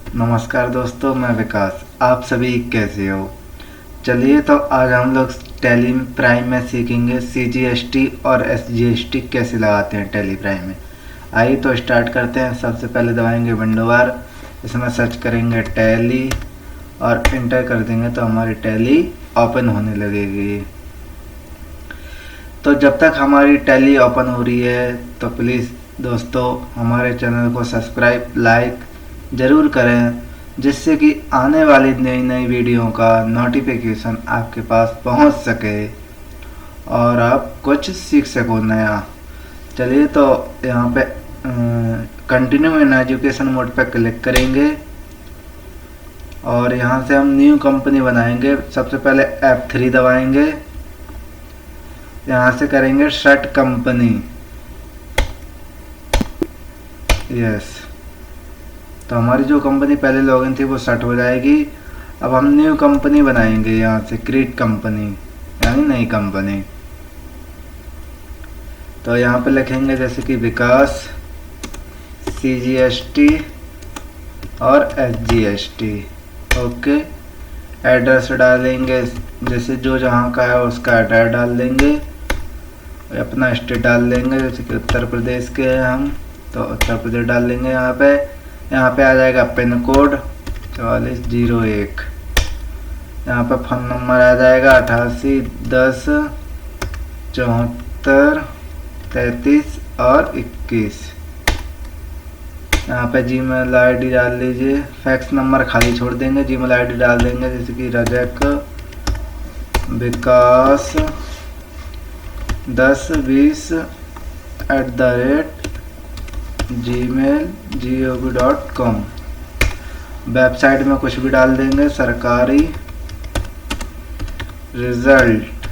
नमस्कार दोस्तों, मैं विकास। आप सभी कैसे हो? चलिए, तो आज हम लोग टैली प्राइम में सीखेंगे CGST और SGST कैसे लगाते हैं टैली प्राइम में। आइए तो स्टार्ट करते हैं। सबसे पहले दबाएंगे विंडो बार, इसमें सर्च करेंगे टैली और इंटर कर देंगे तो हमारी टैली ओपन होने लगेगी। तो जब तक हमारी टैली ओपन हो रही है तो प्लीज़ दोस्तों हमारे चैनल को सब्सक्राइब लाइक ज़रूर करें, जिससे कि आने वाली नई नई वीडियो का नोटिफिकेशन आपके पास पहुंच सके और आप कुछ सीख सको नया। चलिए, तो यहाँ पे कंटिन्यू इन एजुकेशन मोड पे क्लिक करेंगे और यहाँ से हम न्यू कंपनी बनाएंगे। सबसे पहले F3 दबाएंगे, यहाँ से करेंगे सेट कंपनी। यस, तो हमारी जो कंपनी पहले लॉगिन थी वो सेट हो जाएगी। अब हम न्यू कंपनी बनाएंगे, यहाँ से क्रिएट कंपनी यानी नई कंपनी। तो यहाँ पे लिखेंगे जैसे कि विकास, CGST और SGST। ओके, एड्रेस डालेंगे, जैसे जो जहाँ का है उसका एड्रेस डाल देंगे, अपना स्टेट डाल देंगे। जैसे कि उत्तर प्रदेश के हैं हम, तो उत्तर प्रदेश डाल देंगे। यहाँ पे आ जाएगा पिन कोड 4401। यहाँ पे फ़ोन नंबर आ जाएगा 88 10 74 33 और 21। यहाँ पे जीमेल आईडी डाल लीजिए, फैक्स नंबर खाली छोड़ देंगे, जीमेल आईडी डाल देंगे जैसे कि रजक विकास 1020 @gmail.com। वेबसाइट में कुछ भी डाल देंगे, सरकारी रिजल्ट,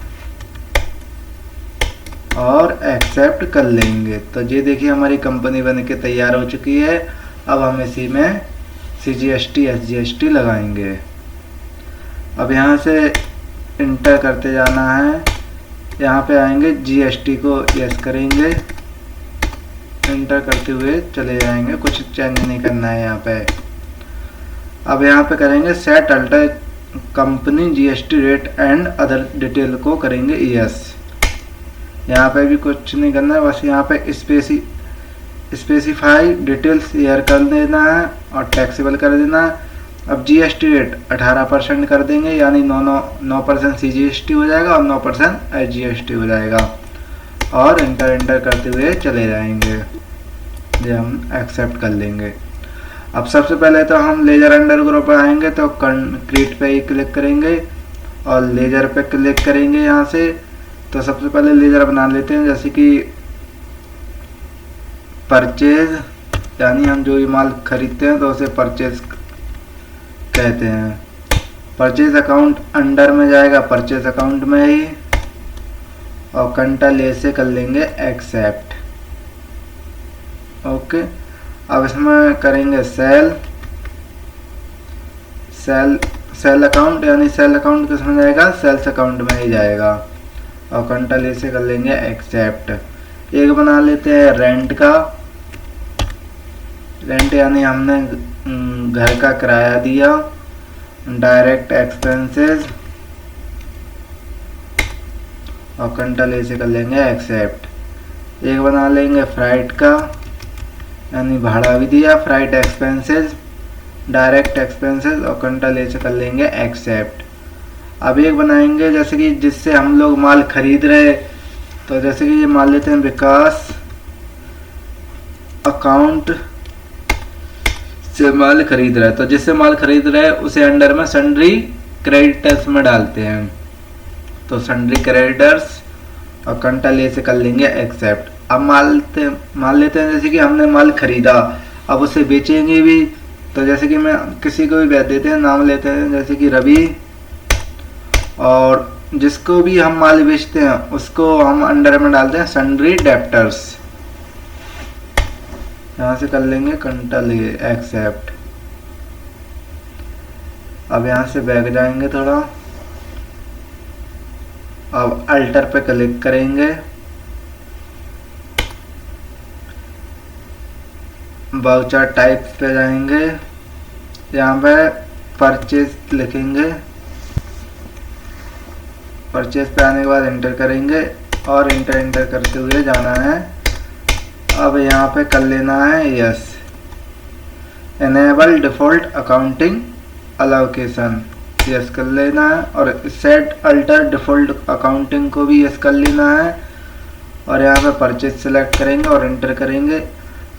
और एक्सेप्ट कर लेंगे। तो ये देखिए हमारी कंपनी बन के तैयार हो चुकी है। अब हम इसी में CGST SGST लगाएंगे। अब यहाँ से इंटर करते जाना है, यहाँ पे आएंगे GST को यस करेंगे, इंटर करते हुए चले जाएंगे, कुछ चेंज नहीं करना है यहाँ पे। अब यहाँ पे करेंगे set alter company GST rate and other detail को करेंगे यस। यहाँ पे भी कुछ नहीं करना है, बस यहाँ पे स्पेसिफाई डिटेल्स शेयर कर देना है और टैक्सेबल कर देना है। अब GST रेट 18% कर देंगे, यानी 9% CGST हो जाएगा और 9% SGST हो जाएगा, और इंटर करते हुए चले जाएंगे। ये हम एक्सेप्ट कर लेंगे। अब सबसे पहले तो हम लेजर अंडर ग्रुप पे आएंगे, तो क्रिएट पे ही क्लिक करेंगे और लेजर पे क्लिक करेंगे। यहाँ से तो सबसे पहले लेजर बना लेते हैं, जैसे कि परचेज, यानी हम जो ये माल खरीदते हैं तो उसे परचेज कहते हैं। परचेज अकाउंट अंडर में जाएगा, परचेज अकाउंट में ही, और कंट्रोल ए से कर लेंगे एक्सेप्ट। ओके, अब इसमें करेंगे सेल अकाउंट, यानी सेल अकाउंट किसमें जाएगा, सेल्स अकाउंट में ही जाएगा, और कंट्रोल ए से कर लेंगे एक्सेप्ट। एक बना लेते हैं रेंट का, रेंट यानी हमने घर का किराया दिया, डायरेक्ट एक्सपेंसेस, और कंट्रोल ए से कर लेंगे एक्सेप्ट। एक बना लेंगे फ्राइट का, यानी भाड़ा भी दिया, फ्राइट एक्सपेंसेस, डायरेक्ट एक्सपेंसेस, और कंट्रोल ए से कर लेंगे एक्सेप्ट। अब एक बनाएंगे जैसे कि जिससे हम लोग माल खरीद रहे, तो जैसे कि ये मान लेते हैं विकास अकाउंट से माल खरीद रहा है, तो जिससे माल खरीद रहे उसे अंडर में सन्ड्री क्रेडिटर्स में डालते हैं, तो सन्ड्री क्रेडिटर्स, और कंट्रोल ए से कर लेंगे एक्सेप्ट। अब मान लेते हैं जैसे कि हमने माल खरीदा, अब उसे बेचेंगे भी, तो जैसे कि मैं किसी को भी बेच देते हैं, नाम लेते हैं जैसे कि रवि, और जिसको भी हम माल बेचते हैं उसको हम अंडर में डालते हैं सन्ड्री डेप्टर्स। यहाँ से कर लेंगे कंट्रोल ए एक्सेप्ट। अब यहाँ से बैक जाएंगे थोड़ा, अब अल्टर पे क्लिक करेंगे, वाउचर टाइप पे जाएंगे, यहाँ पे परचेज लिखेंगे, परचेज पे आने के बाद इंटर करेंगे और इंटर करते हुए जाना है। अब यहाँ पे कर लेना है yes, enable default accounting allocation, yes कर लेना है। और सेट अल्टर डिफ़ॉल्ट अकाउंटिंग को भी यस कर लेना है। और यहाँ पे परचेज सेलेक्ट करेंगे और इंटर करेंगे।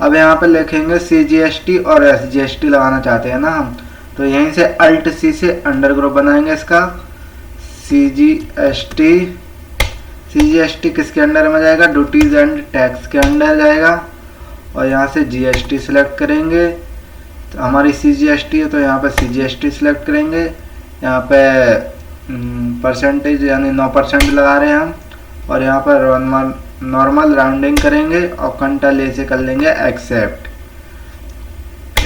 अब यहाँ पे लिखेंगे CGST और SGST लगाना चाहते हैं ना हम, तो यहीं से अल्ट सी से अंडर ग्रुप बनाएंगे इसका CGST किसके अंडर में जाएगा, ड्यूटीज एंड टैक्स के अंडर जाएगा। और यहाँ से GST सिलेक्ट करेंगे, तो हमारी CGST है तो यहाँ पे CGST सिलेक्ट करेंगे। यहाँ पे परसेंटेज यानी 9% लगा रहे हैं हम। और यहाँ पर नॉर्मल राउंडिंग करेंगे और कंट्रोल ए से कर लेंगे एक्सेप्ट,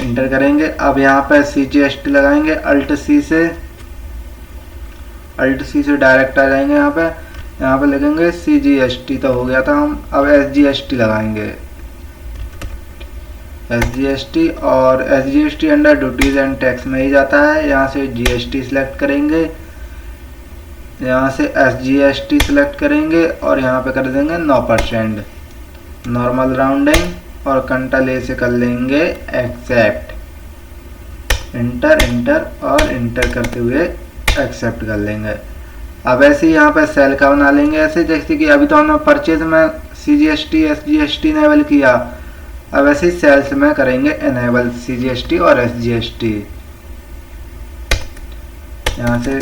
इंटर करेंगे। अब यहाँ पे CGST लगाएंगे अल्ट सी से डायरेक्ट आ जाएंगे। यहाँ पे लिखेंगे CGST तो हो गया था हम, अब SGST लगाएंगे SGST। और SGST under duties and tax में ही जाता है। यहाँ से GST सिलेक्ट करेंगे, यहाँ से SGST सिलेक्ट करेंगे और यहाँ पे कर देंगे 9% नॉर्मल राउंडिंग और कंट्रोल ए से कर लेंगे एक्सेप्ट, इंटर और इंटर करते हुए एक्सेप्ट कर लेंगे। अब ऐसे ही यहाँ पे सेल का बना लेंगे ऐसे, जैसे कि अभी तो हमने परचेज में CGST SGST इनेबल किया, अब ऐसे ही सेल्स में करेंगे इनेबल CGST और SGST। यहाँ से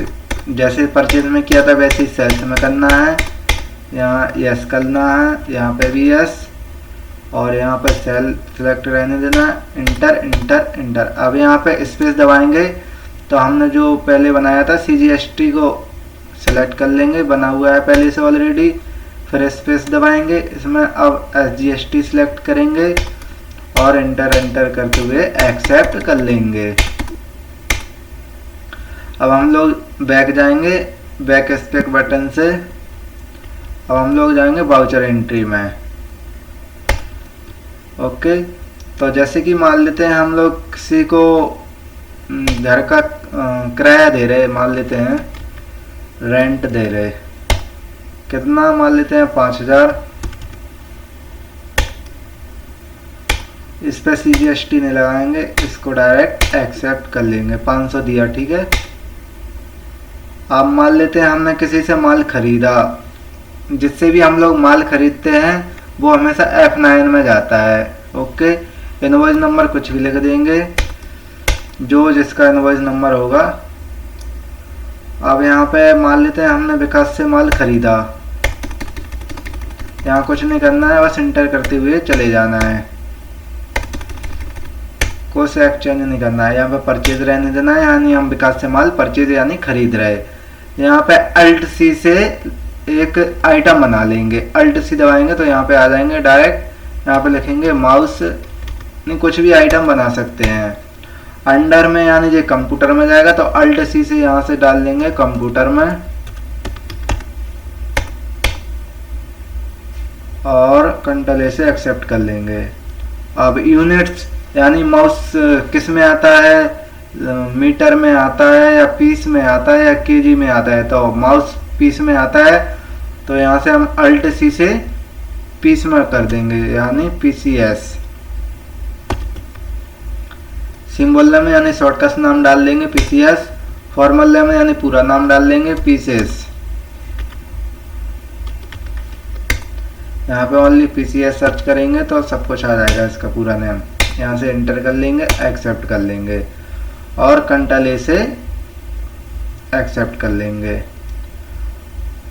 जैसे परचेज में किया था वैसे ही सेल्स में करना है। यहाँ यस करना है, यहाँ पे भी यस, और यहाँ पे सेल सिलेक्ट रहने देना है, इंटर। अब यहाँ पे स्पेस दबाएंगे तो हमने जो पहले बनाया था CGST को सिलेक्ट कर लेंगे, बना हुआ है पहले से ऑलरेडी। फिर स्पेस दबाएंगे इसमें, अब SGST सिलेक्ट करेंगे और इंटर करते हुए एक्सेप्ट कर लेंगे। अब हम लोग बैक जाएंगे, बैक स्पेक बटन से अब हम लोग जाएंगे वाउचर एंट्री में। ओके, तो जैसे कि मान लेते हैं हम लोग किसी को घर का किराया दे रहे, मान लेते हैं रेंट दे रहे, कितना मान लेते हैं 5000। इस पर CGST नहीं लगाएंगे, इसको डायरेक्ट एक्सेप्ट कर लेंगे, 500 दिया, ठीक है। अब मान लेते हैं हमने किसी से माल खरीदा, जिससे भी हम लोग माल खरीदते हैं वो हमेशा F9 में जाता है। ओके, इनवॉइस नंबर कुछ भी लिख देंगे, जो जिसका इनवॉइस नंबर होगा। अब यहाँ पे मान लेते हैं हमने विकास से माल खरीदा, यहाँ कुछ नहीं करना है, बस इंटर करते हुए चले जाना है, कुछ एक्सचेंज नहीं करना है। यहाँ पे परचेज रहने देना है, यानी हम विकास से माल परचेज यानी खरीद रहे। यहाँ पे अल्ट सी से एक आइटम बना लेंगे, अल्ट सी दबाएंगे तो यहाँ पे आ जाएंगे डायरेक्ट। यहाँ पे लिखेंगे माउस, नहीं कुछ भी आइटम बना सकते हैं। अंडर में यानी ये कंप्यूटर में जाएगा तो अल्ट सी से यहाँ से डाल देंगे कंप्यूटर में, और कंट्रोल ए से एक्सेप्ट कर लेंगे। अब यूनिट्स यानी माउस किस में आता है, मीटर में आता है या पीस में आता है या केजी में आता है, तो माउस पीस में आता है तो यहाँ से हम अल्ट सी से पीस में कर देंगे, यानी PCS। सिंबल में यानी शॉर्टकट नाम डाल देंगे PCS, फॉर्मल में यानी पूरा नाम डाल देंगे पीसेस। यहाँ पे ओनली PCS सर्च करेंगे तो सब कुछ आ जाएगा इसका पूरा नेम। यहाँ से इंटर कर लेंगे, एक्सेप्ट कर लेंगे और कंट्रोल ए से एक्सेप्ट कर लेंगे।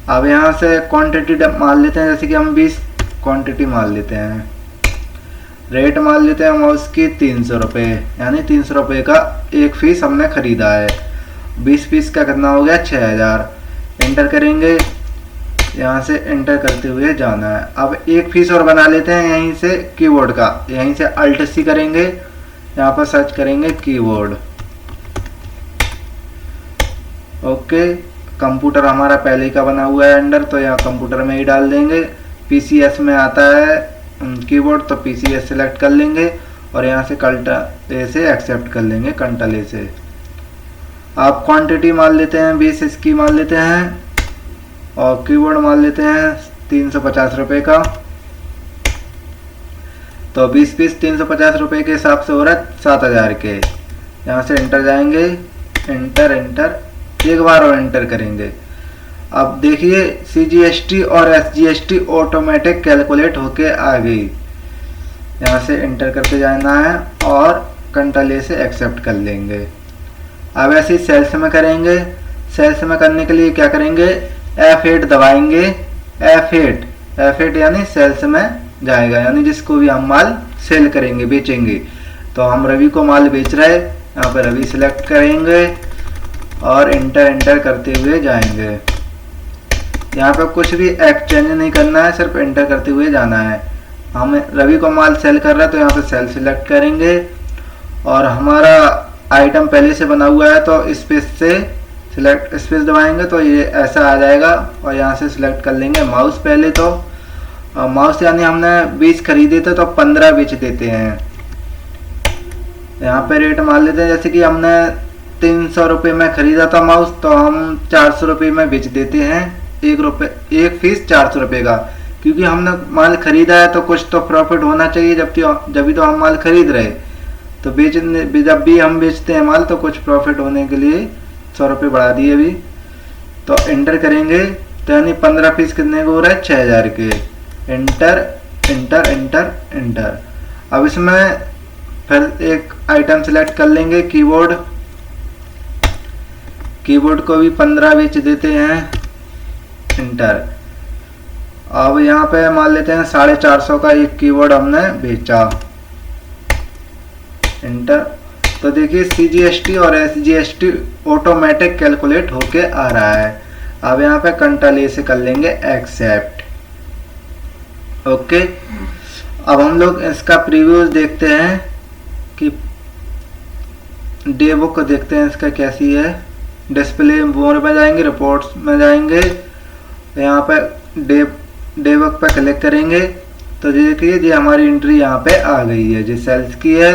अब यहाँ से क्वांटिटी मान लेते हैं, जैसे कि हम 20 क्वांटिटी मान लेते हैं। रेट मान लेते हैं माउस की 300 रुपये, यानी 300 रुपये का एक पीस हमने खरीदा है। 20 पीस का कितना हो गया 6000। इंटर करेंगे, यहाँ से इंटर करते हुए जाना है। अब एक पीस और बना लेते हैं यहीं से कीबोर्ड का, यहीं से अल्ट सी करेंगे, यहाँ पर सर्च करेंगे कीबोर्ड। ओके, कंप्यूटर हमारा पहले का बना हुआ है अंडर, तो यहाँ कंप्यूटर में ही डाल देंगे। PCS में आता है कीबोर्ड तो PCS सिलेक्ट कर लेंगे और यहाँ से कंट्रोल ए से एक्सेप्ट कर लेंगे, कंट्रोल ए से। आप क्वांटिटी मान लेते हैं 20 इसकी मान लेते हैं, और कीबोर्ड मान लेते हैं 350 रुपये का। तो 20 पीस 350 रुपये के हिसाब से हो रहा है 7000 के। यहाँ से एंटर जाएंगे, एंटर एंटर, एक बार और एंटर करेंगे। अब देखिए CGST और SGST ऑटोमेटिक कैलकुलेट होके आ गई। यहाँ से एंटर करते जाना है और कंट्रोल ए से एक्सेप्ट कर लेंगे। अब ऐसे ही सेल्स में करेंगे। सेल्स में करने के लिए क्या करेंगे, F8 दबाएंगे। F8 यानी सेल्स में जाएगा, यानी जिसको भी हम माल सेल करेंगे, बेचेंगे। तो हम रवि को माल बेच रहे, यहाँ पर रवि सिलेक्ट करेंगे और एंटर करते हुए जाएंगे। यहाँ पर कुछ भी एक्सचेंज नहीं करना है, सिर्फ एंटर करते हुए जाना है। हम रवि को माल सेल कर रहा है तो यहाँ पर सेल सिलेक्ट करेंगे, और हमारा आइटम पहले से बना हुआ है तो स्पेस से सिलेक्ट, स्पेस दबाएंगे तो ये ऐसा आ जाएगा। और यहाँ से सिलेक्ट कर लेंगे माउस। पहले तो माउस यानी हमने 20 खरीदे थे तो 15 बेच देते हैं। यहाँ पे रेट मान लेते हैं, जैसे कि हमने 300 रुपये में खरीदा था माउस, तो हम 400 रुपये में बेच देते हैं। एक पीस 400 रुपये का, क्योंकि हमने माल खरीदा है तो कुछ तो प्रॉफिट होना चाहिए, जब तो हम माल खरीद रहे। तो जब भी हम बेचते हैं माल तो कुछ प्रॉफिट होने के लिए 100 रुपये बढ़ा दिए अभी। तो एंटर करेंगे तो यानी 15 पीस कितने को हो रहा है, 6000 के। Enter enter enter enter. अब इसमें फिर एक आइटम सेलेक्ट कर लेंगे, कीबोर्ड को भी 15 बेच देते हैं। एंटर। अब यहाँ पे मान लेते हैं 450 का एक कीबोर्ड हमने बेचा। एंटर। तो देखिए CGST और SGST ऑटोमेटिक कैलकुलेट होके आ रहा है। अब यहाँ पे कंट्रोल ए से कर लेंगे एक्सेप्ट। ओके। अब हम लोग इसका प्रीव्यूज देखते हैं कि डे बुक देखते हैं इसका कैसी है। डिस्प्ले मोर में जाएंगे, रिपोर्ट्स में जाएंगे, यहाँ पे डे बुक पे क्लिक करेंगे तो देखिए ये हमारी एंट्री यहाँ पे आ गई है, जो सेल्स की है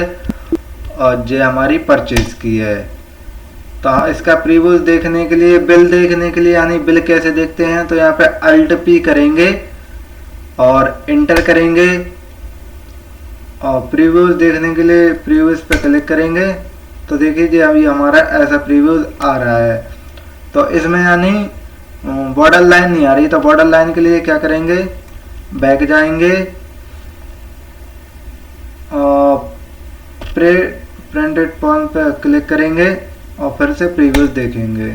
और जो हमारी परचेज की है। तो इसका प्रीव्यूज देखने के लिए, बिल देखने के लिए, यानी बिल कैसे देखते हैं, तो यहाँ पे Alt P करेंगे और एंटर करेंगे, और प्रीव्यूज देखने के लिए प्रीव्यूज पे क्लिक करेंगे तो देखिए जी अभी हमारा ऐसा प्रीव्यूज आ रहा है। तो इसमें यानी बॉर्डर लाइन नहीं आ रही, तो बॉर्डर लाइन के लिए क्या करेंगे, बैक जाएंगे और प्रिंटेड फॉन्ट पे क्लिक करेंगे और फिर से प्रीव्यूज देखेंगे।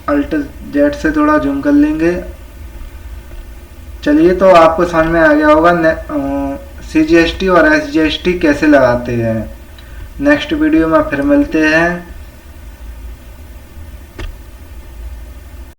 Alt Z से थोड़ा जूम कर लेंगे। चलिए, तो आपको समझ में आ गया होगा CGST और SGST कैसे लगाते हैं। नेक्स्ट वीडियो में फिर मिलते हैं।